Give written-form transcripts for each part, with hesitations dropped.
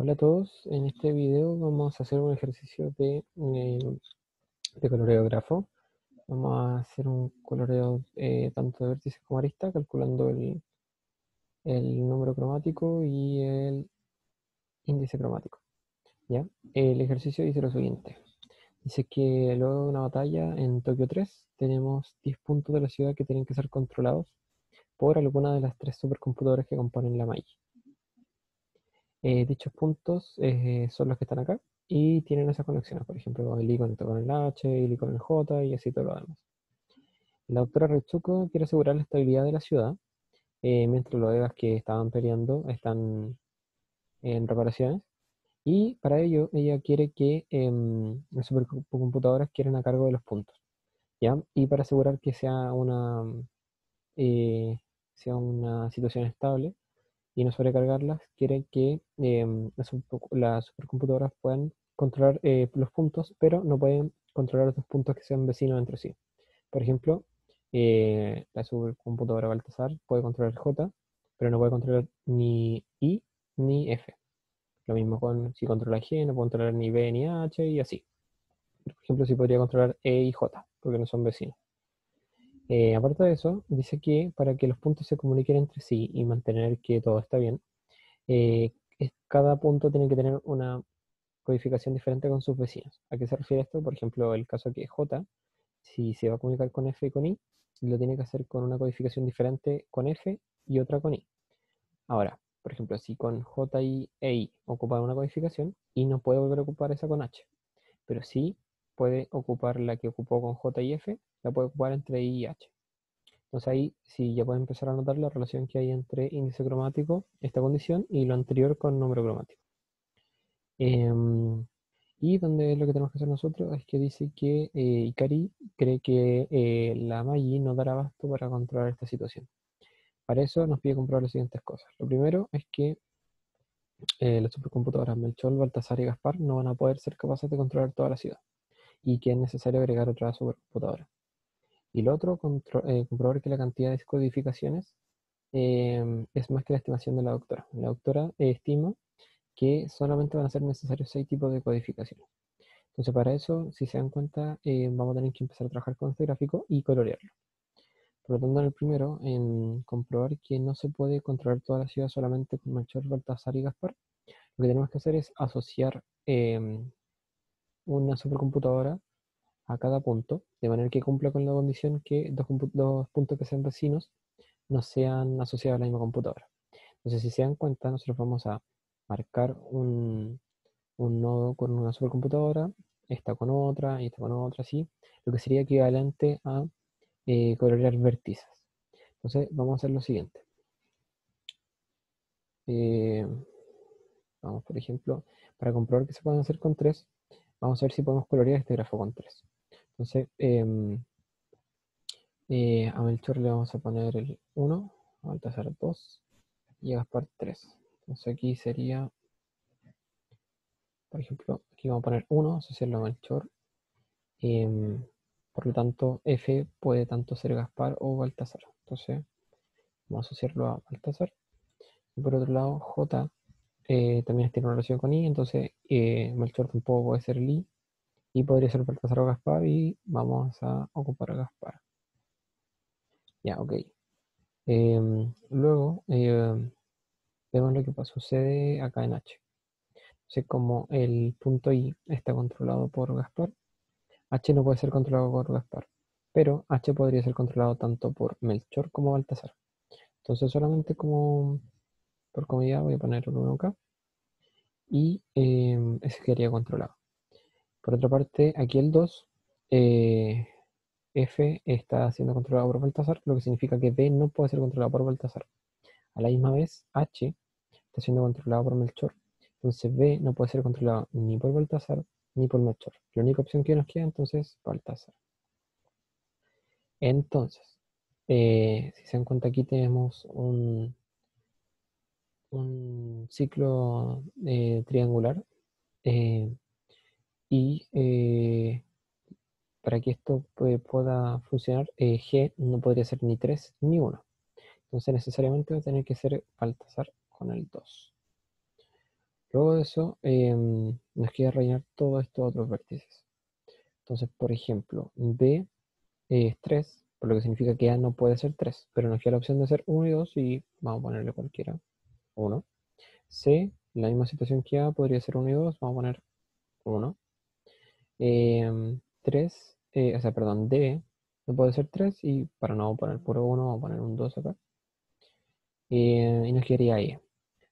Hola a todos, en este video vamos a hacer un ejercicio de coloreo grafo. Vamos a hacer un coloreo tanto de vértices como arista, calculando el número cromático y el índice cromático. ¿Ya? El ejercicio dice lo siguiente. Dice que luego de una batalla en Tokio 3 tenemos 10 puntos de la ciudad que tienen que ser controlados por alguna de las tres supercomputadoras que componen la malla. Dichos puntos son los que están acá y tienen esas conexiones. Por ejemplo, el I conecta con el H, el I con el J y así todo lo demás. La doctora Retsuko quiere asegurar la estabilidad de la ciudad, mientras los EVAs que estaban peleando están en reparaciones. Y para ello, ella quiere que las supercomputadoras queden a cargo de los puntos, ¿ya? Y para asegurar que eh, sea una situación estable, y no sobrecargarlas, quiere que las supercomputadoras puedan controlar los puntos, pero no pueden controlar otros puntos que sean vecinos entre sí. Por ejemplo, la supercomputadora Baltasar puede controlar J, pero no puede controlar ni I ni F. Lo mismo con si controla G, no puede controlar ni B ni H y así. Por ejemplo, si podría controlar E y J, porque no son vecinos. Aparte de eso, dice que para que los puntos se comuniquen entre sí y mantener que todo está bien, cada punto tiene que tener una codificación diferente con sus vecinos. ¿A qué se refiere esto? Por ejemplo, el caso que J, si se va a comunicar con F y con I, lo tiene que hacer con una codificación diferente con F y otra con I. Ahora, por ejemplo, si con J y e I ocupa una codificación, I no puede volver a ocupar esa con H, pero sí puede ocupar la que ocupó con J y F, la puede ocupar entre I y H. Entonces ahí sí ya pueden empezar a notar la relación que hay entre índice cromático, esta condición, y lo anterior con número cromático. Y donde lo que tenemos que hacer nosotros es que dice que Ikari cree que la Magi no dará abasto para controlar esta situación. Para eso nos pide comprobar las siguientes cosas. Lo primero es que las supercomputadoras Melchor, Baltasar y Gaspar no van a poder ser capaces de controlar toda la ciudad y que es necesario agregar otra supercomputadora. Y lo otro, comprobar que la cantidad de codificaciones es más que la estimación de la doctora. La doctora estima que solamente van a ser necesarios 6 tipos de codificaciones. Entonces, para eso, si se dan cuenta, vamos a tener que empezar a trabajar con este gráfico y colorearlo. Por lo tanto, en el primero, en comprobar que no se puede controlar toda la ciudad solamente con Melchor, Baltasar y Gaspar, lo que tenemos que hacer es asociar una supercomputadora a cada punto, de manera que cumpla con la condición que dos puntos que sean vecinos no sean asociados a la misma computadora. Entonces, si se dan cuenta, nosotros vamos a marcar un nodo con una supercomputadora, esta con otra y esta con otra, así, lo que sería equivalente a colorear vértices. Entonces, vamos a hacer lo siguiente. Eh, Vamos, por ejemplo, para comprobar que se pueden hacer con 3, vamos a ver si podemos colorear este grafo con 3. Entonces, a Melchor le vamos a poner el 1, a Baltasar 2 y a Gaspar 3. Entonces aquí sería, por ejemplo, aquí vamos a poner 1, asociarlo a Melchor. Em, por lo tanto, F puede tanto ser Gaspar o Baltasar. Entonces, vamos a asociarlo a Baltasar. Y por otro lado, J también tiene una relación con I, entonces Melchor tampoco puede ser el I. Y podría ser Baltasar o Gaspar y vamos a ocupar a Gaspar. Ya, ok. Luego, vemos lo que sucede acá en H. Entonces, como el punto I está controlado por Gaspar, H no puede ser controlado por Gaspar, pero H podría ser controlado tanto por Melchor como Baltasar. Entonces, solamente como por comodidad voy a poner un 1 acá y ese quedaría controlado. Por otra parte, aquí el 2, eh, F está siendo controlado por Baltasar, lo que significa que B no puede ser controlado por Baltasar. A la misma vez, H está siendo controlado por Melchor. Entonces B no puede ser controlado ni por Baltasar ni por Melchor. La única opción que nos queda entonces es Baltasar. Entonces, si se dan cuenta aquí tenemos un ciclo triangular eh, y para que esto pueda funcionar, G no podría ser ni 3 ni 1. Entonces necesariamente va a tener que ser Baltasar con el 2. Luego de eso, nos queda rellenar todos estos otros vértices. Entonces, por ejemplo, B es 3, por lo que significa que A no puede ser 3, pero nos queda la opción de ser 1 y 2 y vamos a ponerle cualquiera, 1. C, la misma situación que A, podría ser 1 y 2, vamos a poner 1. 3, o sea, perdón, D no puede ser 3 y para no poner puro 1 vamos a poner un 2 acá. Y nos quedaría E.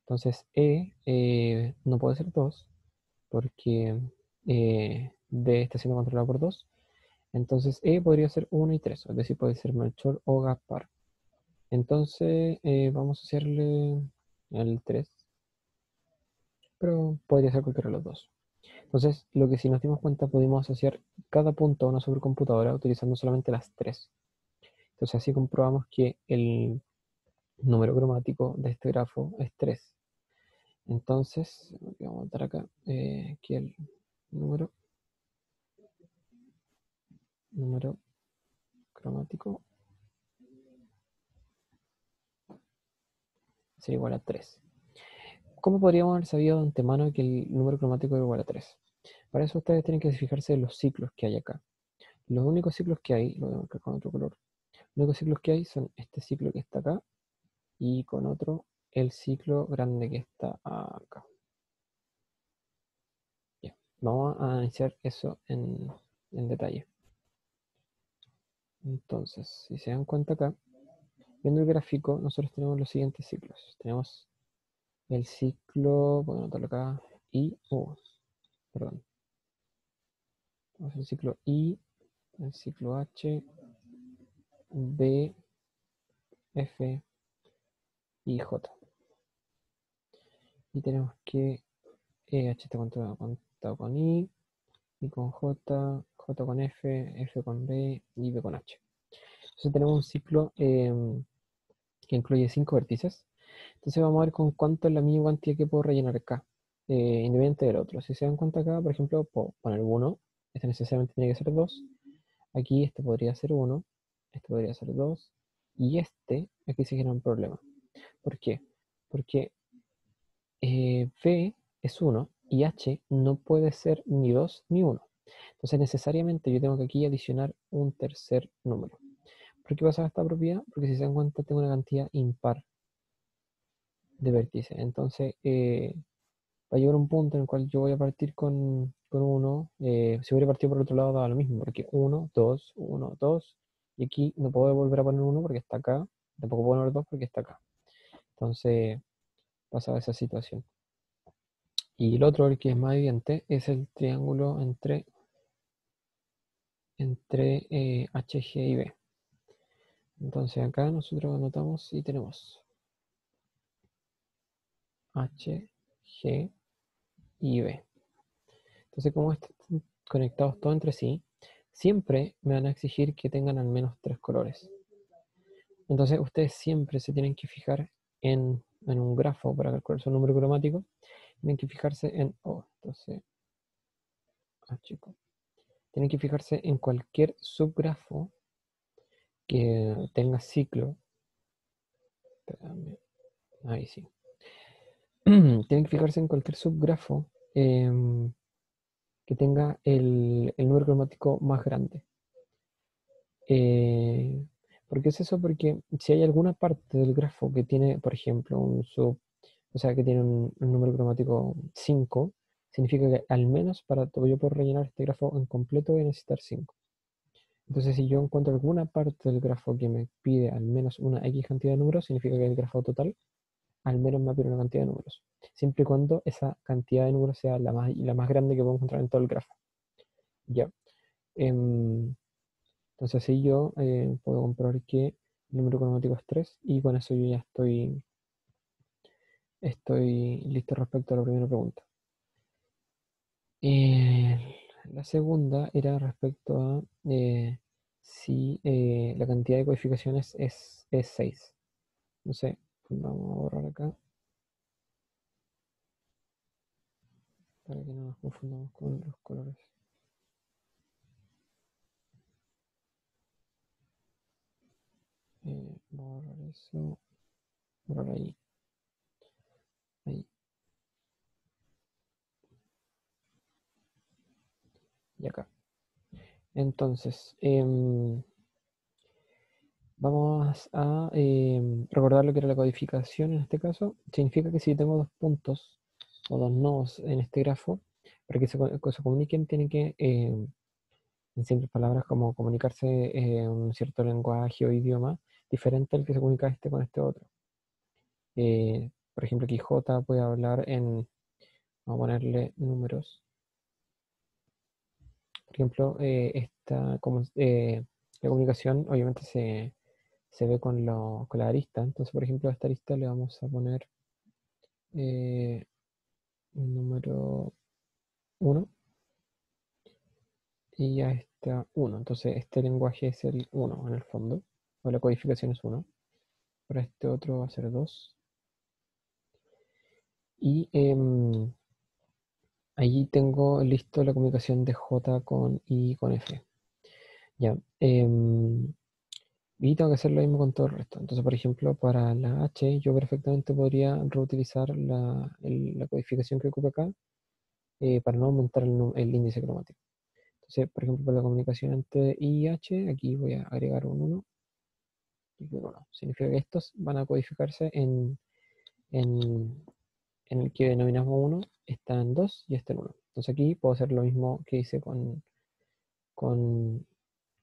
Entonces E no puede ser 2 porque D está siendo controlado por 2. Entonces E podría ser 1 y 3, es decir, puede ser Melchor o Gaspar. Entonces vamos a hacerle el 3, pero podría ser cualquiera de los dos. Entonces, lo que si nos dimos cuenta, pudimos asociar cada punto a una supercomputadora utilizando solamente las 3. Entonces, así comprobamos que el número cromático de este grafo es 3. Entonces, vamos a botar acá, que el número, número cromático sería igual a 3. ¿Cómo podríamos haber sabido de antemano que el número cromático es igual a 3? Para eso ustedes tienen que fijarse en los ciclos que hay acá. Los únicos ciclos que hay, lo voy a marcar con otro color, los únicos ciclos que hay son este ciclo que está acá y con otro el ciclo grande que está acá. Ya, vamos a analizar eso en detalle. Entonces, si se dan cuenta acá, viendo el gráfico, nosotros tenemos los siguientes ciclos. Tenemos el ciclo, voy a anotarlo acá, perdón. Tenemos el ciclo I, el ciclo H, B, F y J. Y tenemos que H está contado con I con J, J con F, F con B y B con H. Entonces tenemos un ciclo que incluye 5 vértices. Entonces vamos a ver con cuánto es la mínima cantidad que puedo rellenar acá, independiente del otro. Si se dan cuenta acá, por ejemplo, puedo poner 1, este necesariamente tiene que ser 2, aquí este podría ser 1, este podría ser 2, y este, aquí se genera un problema. ¿Por qué? Porque B es 1 y H no puede ser ni 2 ni 1. Entonces necesariamente yo tengo que aquí adicionar un tercer número. ¿Por qué pasa esta propiedad? Porque si se dan cuenta tengo una cantidad impar de vértices. Entonces va a llegar un punto en el cual yo voy a partir con 1. Si hubiera partido por el otro lado daba lo mismo, porque 1, 2, 1, 2. Y aquí no puedo volver a poner 1 porque está acá. Tampoco puedo poner 2 porque está acá. Entonces pasa esa situación. Y el otro, el que es más evidente, es el triángulo entre H, G y B. Entonces acá nosotros anotamos y tenemos H, G y B. Entonces como están conectados todos entre sí, siempre me van a exigir que tengan al menos 3 colores. Entonces ustedes siempre se tienen que fijar en un grafo para calcular su número cromático. Tienen que fijarse en entonces, chicos, tienen que fijarse en cualquier subgrafo que tenga ciclo. Espérame, ahí sí. Tienen que fijarse en cualquier subgrafo que tenga el número cromático más grande. Eh, ¿Por qué es eso? Porque si hay alguna parte del grafo que tiene, por ejemplo, o sea, que tiene un número cromático 5, significa que al menos para yo poder rellenar este grafo en completo voy a necesitar 5. Entonces, si yo encuentro alguna parte del grafo que me pide al menos una X cantidad de números, significa que el grafo total al menos me va a pedir una cantidad de números. Siempre y cuando esa cantidad de números sea la más grande que puedo encontrar en todo el grafo. Ya. Em, entonces, así yo puedo comprobar que el número cromático es 3 y con eso yo ya estoy listo respecto a la primera pregunta. Eh, la segunda era respecto a si la cantidad de codificaciones es 6. No sé, vamos a borrar acá para que no nos confundamos con los colores. Vamos a borrar eso, borrar ahí, ahí. Entonces, vamos a recordar lo que era la codificación en este caso. Significa que si tengo dos puntos o dos nodos en este grafo, para que se comuniquen, tienen que, en simples palabras, como comunicarse en un cierto lenguaje o idioma diferente al que se comunica este con este otro. Por ejemplo, aquí J puede hablar en, vamos a ponerle números. Por ejemplo, la comunicación obviamente se ve con la arista. Entonces, por ejemplo, a esta arista le vamos a poner eh, un número uno y a esta uno. Entonces, este lenguaje es el uno en el fondo, o la codificación es uno. Para este otro va a ser 2. Y allí tengo listo la comunicación de J con I con F. Ya. Y tengo que hacer lo mismo con todo el resto. Entonces, por ejemplo, para la H, yo perfectamente podría reutilizar la codificación que ocupa acá para no aumentar el índice cromático. Entonces, por ejemplo, para la comunicación entre I y H, aquí voy a agregar un 1 y un 1. Significa que estos van a codificarse en, en el que denominamos 1, está en 2 y está en 1. Entonces aquí puedo hacer lo mismo que hice con, con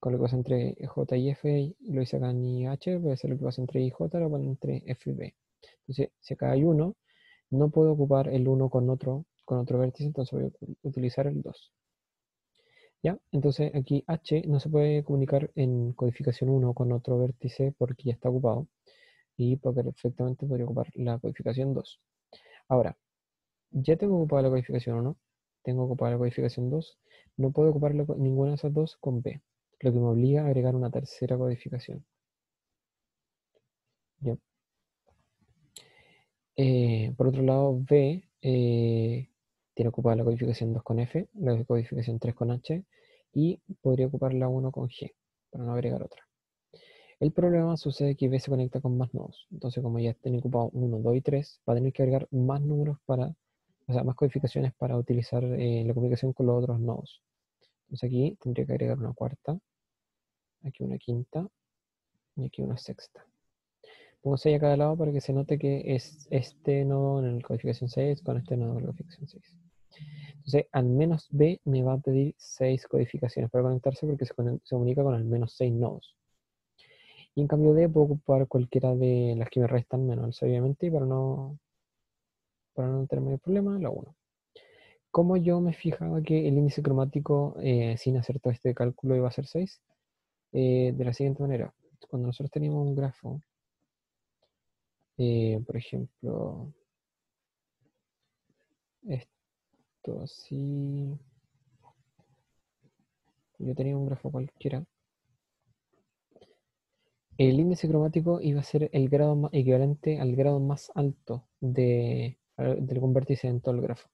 lo que pasa entre J y F, y lo hice acá en IH, voy a hacer lo que pasa entre I y J, lo pongo entre F y B. Entonces, si acá hay 1, no puedo ocupar el 1 con otro vértice, entonces voy a utilizar el 2. ¿Ya? Entonces aquí H no se puede comunicar en codificación 1 con otro vértice porque ya está ocupado y porque perfectamente podría ocupar la codificación 2. Ahora, ya tengo ocupada la codificación 1, tengo ocupada la codificación 2, no puedo ocupar ninguna de esas dos con B, lo que me obliga a agregar una tercera codificación. ¿Ya? Por otro lado, B tiene ocupada la codificación 2 con F, la codificación 3 con H, y podría ocupar la 1 con G, para no agregar otra. El problema sucede que B se conecta con más nodos. Entonces, como ya tiene ocupado 1, 2 y 3, va a tener que agregar más números o sea, más codificaciones para utilizar la comunicación con los otros nodos. Entonces aquí tendría que agregar una cuarta, aquí una quinta y aquí una sexta. Pongo 6 a cada lado para que se note que es este nodo en la codificación 6 con este nodo en la codificación 6. Entonces, al menos B me va a pedir 6 codificaciones para conectarse porque se comunica con al menos 6 nodos. Y en cambio D puedo ocupar cualquiera de las que me restan menos, obviamente, y para no tener mayor problema, la 1. Como yo me fijaba que el índice cromático sin hacer todo este cálculo iba a ser 6, de la siguiente manera. Cuando nosotros teníamos un grafo, por ejemplo, esto así, yo tenía un grafo cualquiera, el índice cromático iba a ser el grado equivalente al grado más alto de algún vértice en todo el grafo.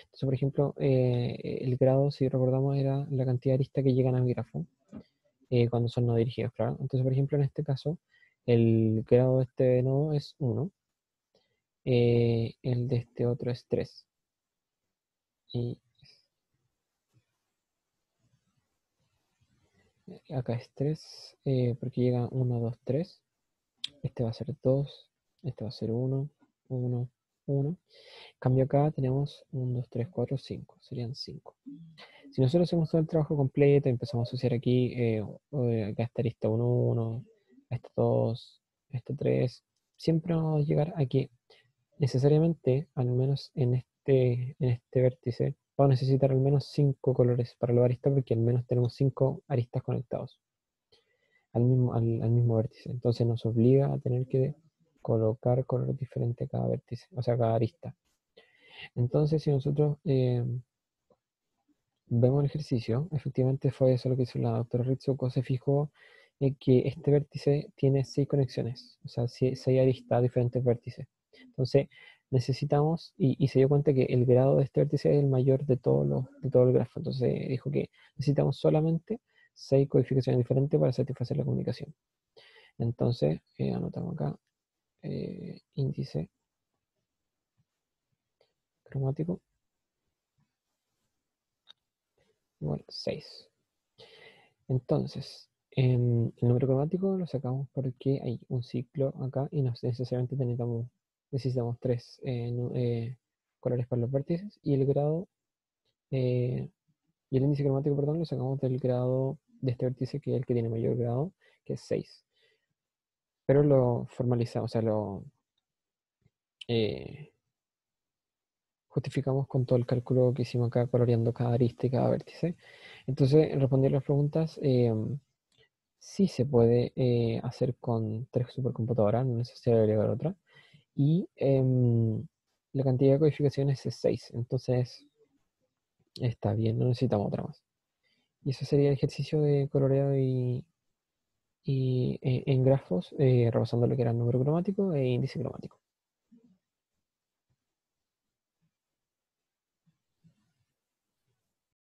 Entonces, por ejemplo, el grado, si recordamos, era la cantidad de aristas que llegan a mi grafo cuando son no dirigidos, claro. Entonces, por ejemplo, en este caso, el grado de este nodo es 1, el de este otro es 3. Y acá es 3, porque llega 1, 2, 3. Este va a ser 2, este va a ser 1, 1, 1. Cambio acá tenemos 1, 2, 3, 4, 5. Serían 5. Si nosotros hacemos todo el trabajo completo, empezamos a asociar aquí, acá está lista 1, 1, esta 2, esta 3, siempre vamos a llegar a que necesariamente, al menos en este vértice, vamos a necesitar al menos 5 colores para los aristas, porque al menos tenemos 5 aristas conectados al mismo vértice. Entonces nos obliga a tener que colocar color diferente a cada vértice, o sea, a cada arista. Entonces, si nosotros vemos el ejercicio, efectivamente fue eso lo que hizo la doctora Ritsuko, se fijó en que este vértice tiene 6 conexiones, o sea, 6 aristas a diferentes vértices. Entonces, necesitamos, y se dio cuenta que el grado de este vértice es el mayor de todo el grafo. Entonces, dijo que necesitamos solamente 6 codificaciones diferentes para satisfacer la comunicación. Entonces, anotamos acá índice cromático igual 6. Entonces, el número cromático lo sacamos porque hay un ciclo acá y no necesariamente necesitamos tres colores para los vértices y el grado, eh, y el índice cromático, perdón, lo sacamos del grado de este vértice que es el que tiene mayor grado, que es 6. Pero lo formalizamos, o sea, lo eh, justificamos con todo el cálculo que hicimos acá, coloreando cada arista y cada vértice. Entonces, responder las preguntas, sí se puede hacer con tres supercomputadoras, no es necesario agregar otra. Y la cantidad de codificaciones es 6, entonces está bien, no necesitamos otra más. Y eso sería el ejercicio de coloreado y en grafos, repasando lo que era número cromático e índice cromático.